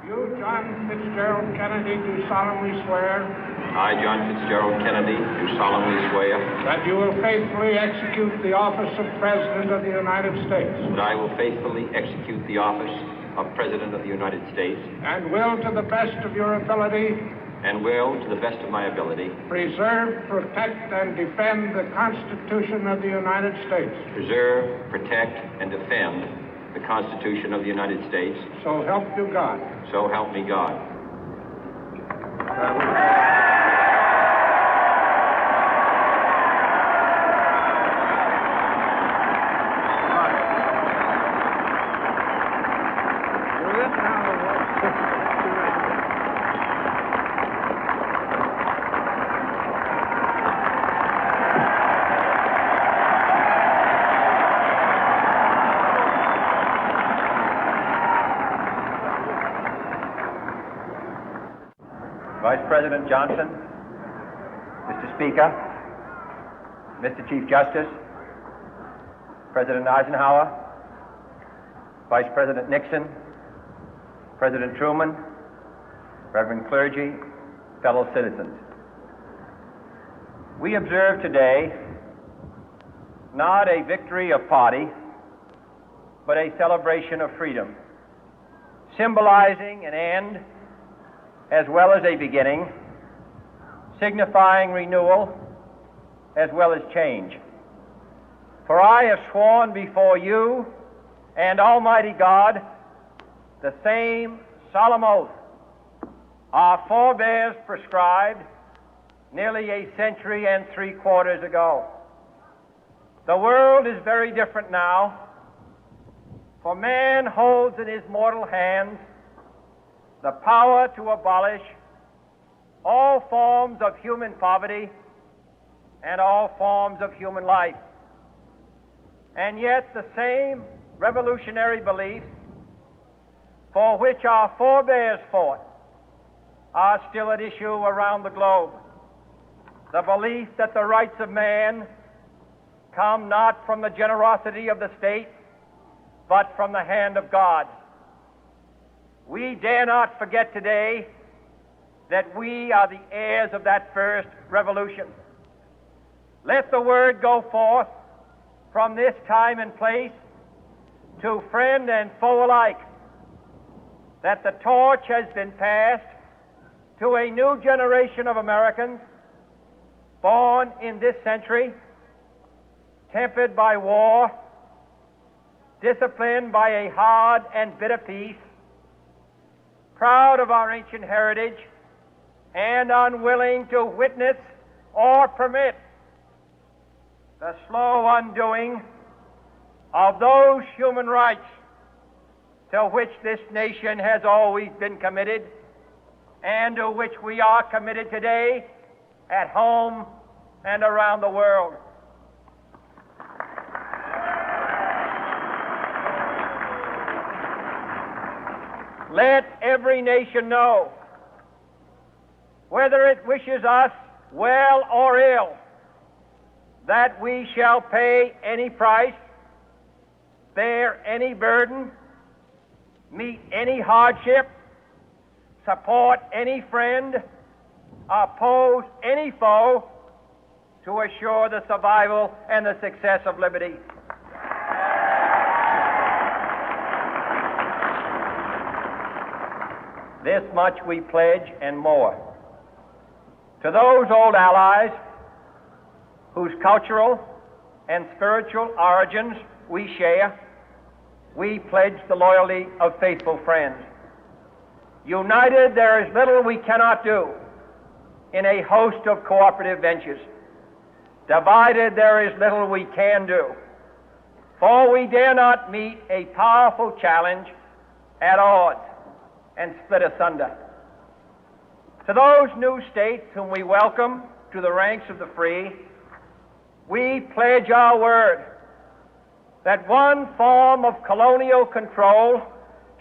You, John Fitzgerald Kennedy, do solemnly swear I, John Fitzgerald Kennedy, do solemnly swear that you will faithfully execute the office of President of the United States that I will faithfully execute the office of President of the United States and will, to the best of your ability, and will, to the best of my ability, preserve, protect, and defend the Constitution of the United States. preserve, protect, and defend the Constitution of the United States. So help you God. So help me God. Vice President Johnson, Mr. Speaker, Mr. Chief Justice, President Eisenhower, Vice President Nixon, President Truman, Reverend clergy, fellow citizens. We observe today not a victory of party, but a celebration of freedom, symbolizing an end as well as a beginning, signifying renewal as well as change. For I have sworn before you and Almighty God the same solemn oath our forebears prescribed nearly a century and 3/4 ago. The world is very different now, for man holds in his mortal hands the power to abolish all forms of human poverty and all forms of human life. And yet the same revolutionary beliefs for which our forebears fought are still at issue around the globe. The belief that the rights of man come not from the generosity of the state, but from the hand of God. We dare not forget today that we are the heirs of that first revolution. Let the word go forth from this time and place to friend and foe alike that the torch has been passed to a new generation of Americans born in this century, tempered by war, disciplined by a hard and bitter peace, proud of our ancient heritage, and unwilling to witness or permit the slow undoing of those human rights to which this nation has always been committed and to which we are committed today at home and around the world. Let every nation know, whether it wishes us well or ill, that we shall pay any price, bear any burden, meet any hardship, support any friend, oppose any foe to assure the survival and the success of liberty. This much we pledge and more. To those old allies whose cultural and spiritual origins we share, we pledge the loyalty of faithful friends. United, there is little we cannot do in a host of cooperative ventures. Divided, there is little we can do, for we dare not meet a powerful challenge at odds and split asunder. To those new states whom we welcome to the ranks of the free, we pledge our word that one form of colonial control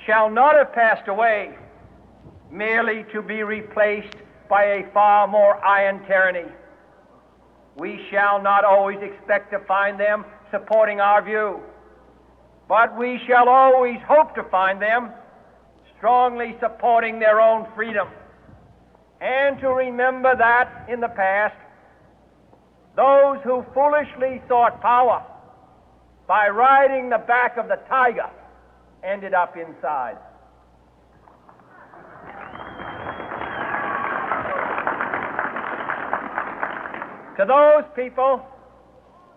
shall not have passed away, merely to be replaced by a far more iron tyranny. We shall not always expect to find them supporting our view, but we shall always hope to find them strongly supporting their own freedom, and to remember that in the past, those who foolishly sought power by riding the back of the tiger ended up inside. To those people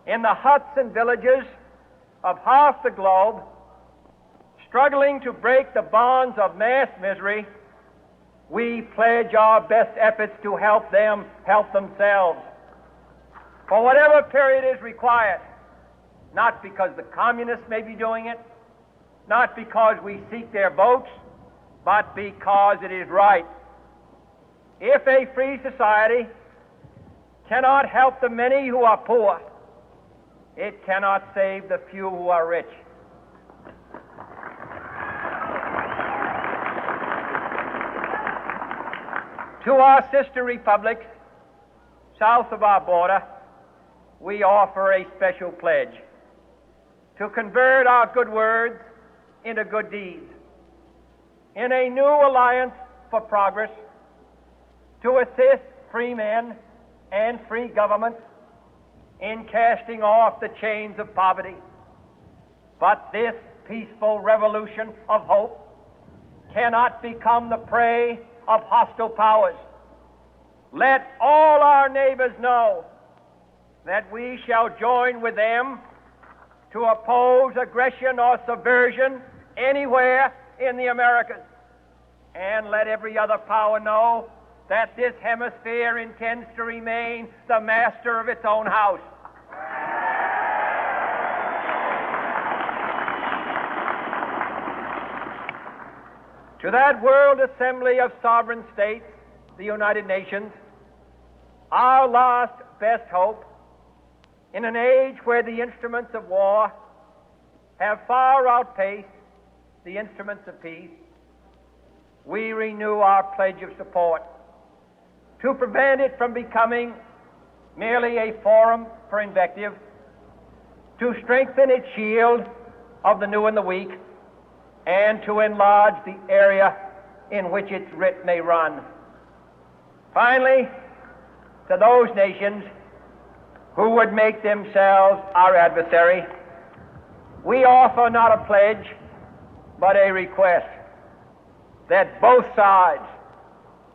in the huts and villages of half the globe struggling to break the bonds of mass misery, we pledge our best efforts to help them help themselves for whatever period is required, not because the communists may be doing it, not because we seek their votes, but because it is right. If a free society cannot help the many who are poor, it cannot save the few who are rich. To our sister republics south of our border, we offer a special pledge to convert our good words into good deeds, in a new alliance for progress, to assist free men and free governments in casting off the chains of poverty. But this peaceful revolution of hope cannot become the prey of hostile powers. Let all our neighbors know that we shall join with them to oppose aggression or subversion anywhere in the Americas. And let every other power know that this hemisphere intends to remain the master of its own house. To that World Assembly of Sovereign States, the United Nations, our last best hope, in an age where the instruments of war have far outpaced the instruments of peace, we renew our pledge of support to prevent it from becoming merely a forum for invective, to strengthen its shield of the new and the weak, and to enlarge the area in which its writ may run. Finally, to those nations who would make themselves our adversary, we offer not a pledge, but a request that both sides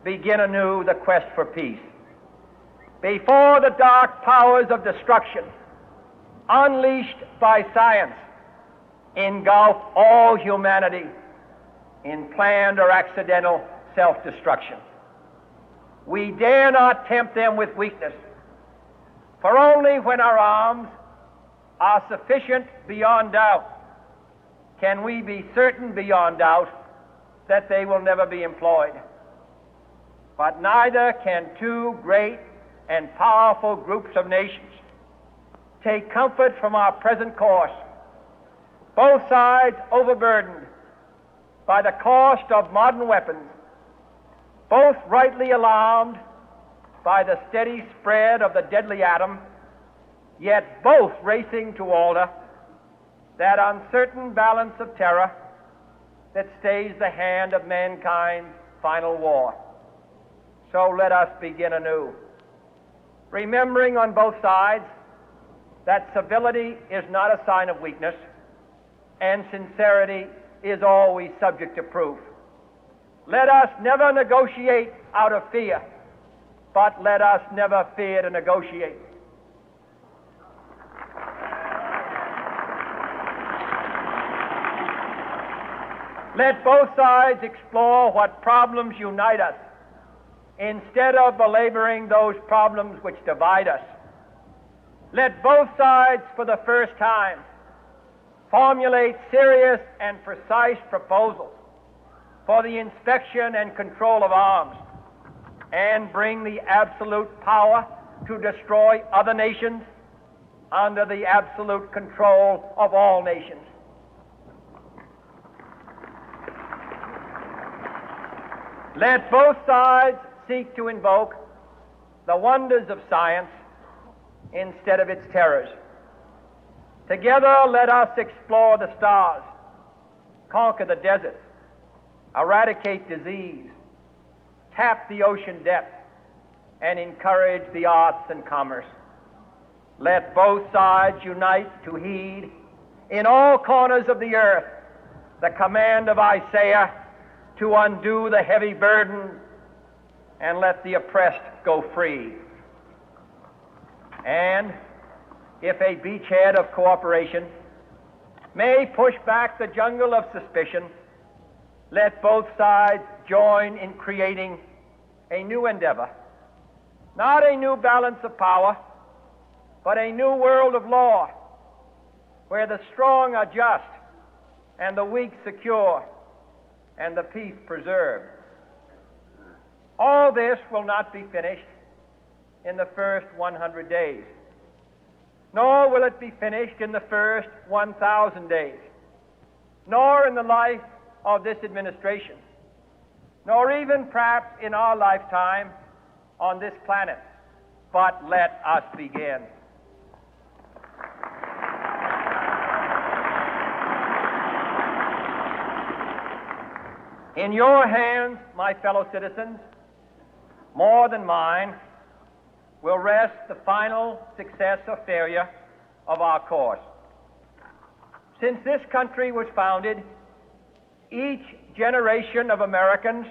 begin anew the quest for peace. Before the dark powers of destruction, unleashed by science, engulf all humanity in planned or accidental self-destruction, we dare not tempt them with weakness, for only when our arms are sufficient beyond doubt can we be certain beyond doubt that they will never be employed. But neither can two great and powerful groups of nations take comfort from our present course, both sides overburdened by the cost of modern weapons, both rightly alarmed by the steady spread of the deadly atom, yet both racing to alter that uncertain balance of terror that stays the hand of mankind's final war. So let us begin anew, remembering on both sides that civility is not a sign of weakness, and sincerity is always subject to proof. Let us never negotiate out of fear, but let us never fear to negotiate. Let both sides explore what problems unite us, instead of belaboring those problems which divide us. Let both sides, for the first time, formulate serious and precise proposals for the inspection and control of arms, and bring the absolute power to destroy other nations under the absolute control of all nations. Let both sides seek to invoke the wonders of science instead of its terrors. Together, let us explore the stars, conquer the deserts, eradicate disease, tap the ocean depth, and encourage the arts and commerce. Let both sides unite to heed in all corners of the earth the command of Isaiah to undo the heavy burden and let the oppressed go free. And if a beachhead of cooperation may push back the jungle of suspicion, let both sides join in creating a new endeavor, not a new balance of power, but a new world of law, where the strong are just and the weak secure and the peace preserved. All this will not be finished in the first 100 days, nor will it be finished in the first 1,000 days, nor in the life of this administration, nor even perhaps in our lifetime on this planet. But let us begin. In your hands, my fellow citizens, more than mine, will rest the final success or failure of our course. Since this country was founded, each generation of Americans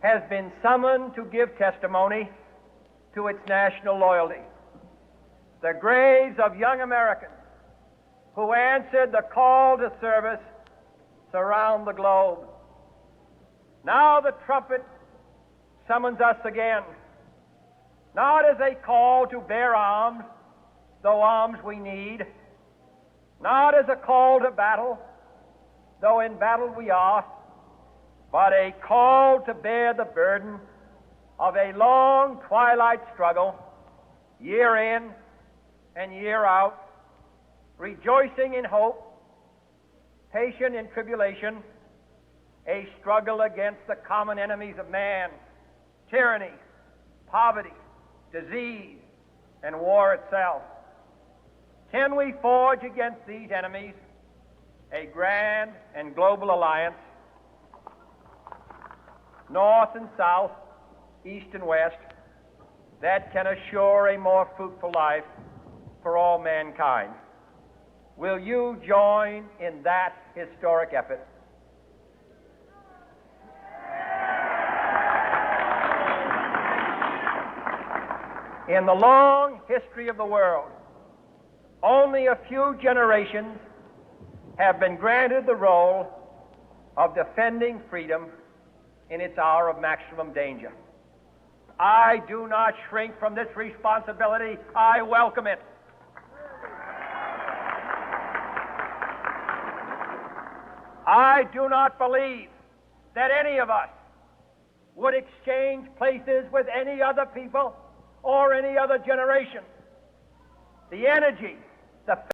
has been summoned to give testimony to its national loyalty. The graves of young Americans who answered the call to service surround the globe. Now the trumpet summons us again, not as a call to bear arms, though arms we need, not as a call to battle, though in battle we are, but a call to bear the burden of a long twilight struggle, year in and year out, rejoicing in hope, patient in tribulation, a struggle against the common enemies of man, tyranny, poverty, disease, and war itself. Can we forge against these enemies a grand and global alliance, north and south, east and west, that can assure a more fruitful life for all mankind? Will you join in that historic effort? In the long history of the world, only a few generations have been granted the role of defending freedom in its hour of maximum danger. I do not shrink from this responsibility. I welcome it. I do not believe that any of us would exchange places with any other people or any other generation. The energy, the